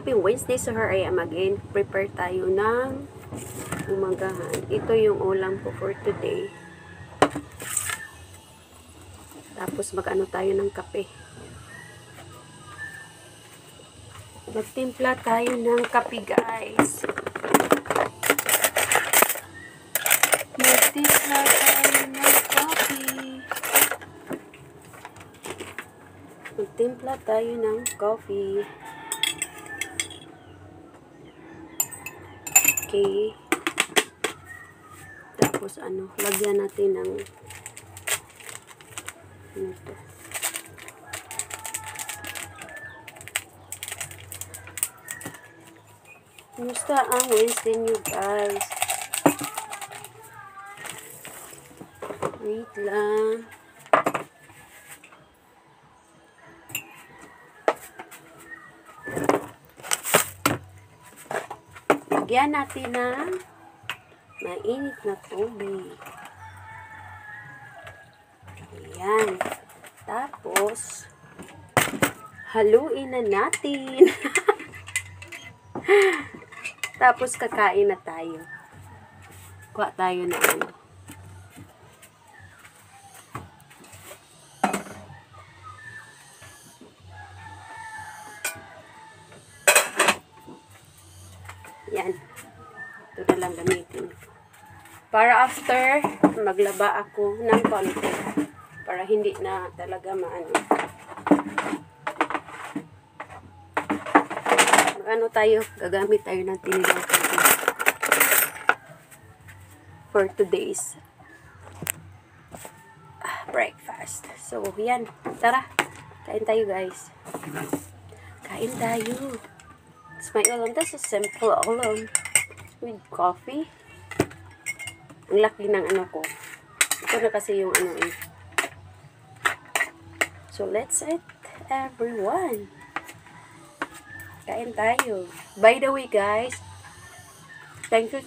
Happy Wednesday sa her. I am again. Prepare tayo ng umagahan. Ito yung ulam ko for today. Tapos mag-ano tayo ng kape. Magtimpla tayo ng kape, guys. Magtimpla tayo ng kape. Magtimpla tayo ng coffee. Okay. Tapos lagyan natin ng ito. Kumusta ang Wednesday nyo, guys? Wait lang. Lagyan natin ng mainit na tubig. Ayan. Tapos, haluin na natin. Tapos, kakain na tayo. Kuha tayo na Yan. Ito na lang gamitin. Para after, maglaba ako ng konti. Para hindi na talaga tayo, gagamit tayo ng tinigang konti. For today's breakfast. So, yan. Tara. Kain tayo, guys. Kain tayo. It's my ulam. This is simple ulam with coffee. Ang laki ng ko. Ito na kasi yung So, let's eat, everyone. Kain tayo. By the way, guys, thank you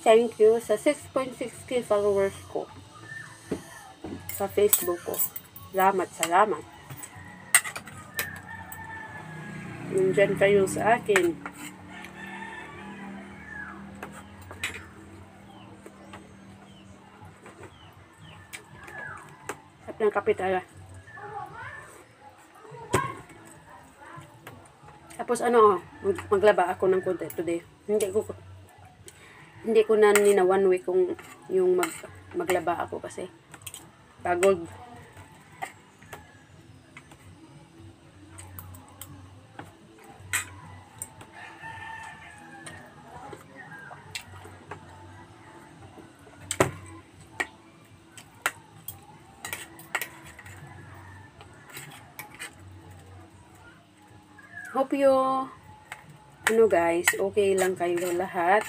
sa 6.6k followers ko sa Facebook ko. Salamat. Nandyan kayo sa akin. Ng kape talaga. Tapos maglaba ako ng konti today. Hindi ko na nina 1 week kung yung maglaba ako kasi pagod. Hope you, guys, okay lang kayo lahat.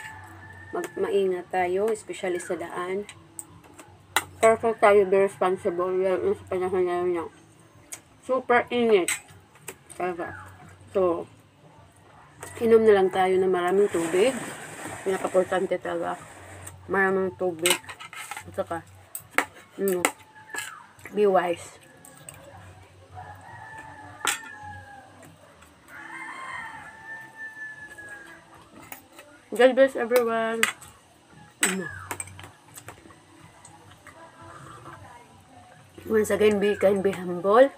Maingat tayo, especially sa daan. Perfect tayo, be responsible. Yan sa panahon ngayon niya. Super init. So, inom na lang tayo ng maraming tubig. Pinaka-importante talaga. Maraming tubig. At saka, be wise. God bless everyone. Once again, be kind, be humble,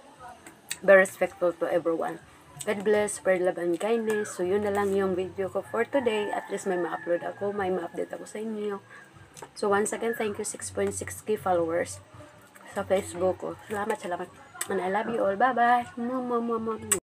be respectful to everyone. God bless, spread love and kindness. So, yun na lang yung video ko for today. At least may ma-upload ako, may ma-update ako sa inyo. So, once again, thank you 6.6k followers sa Facebook ko. Salamat. And I love you all. Bye-bye.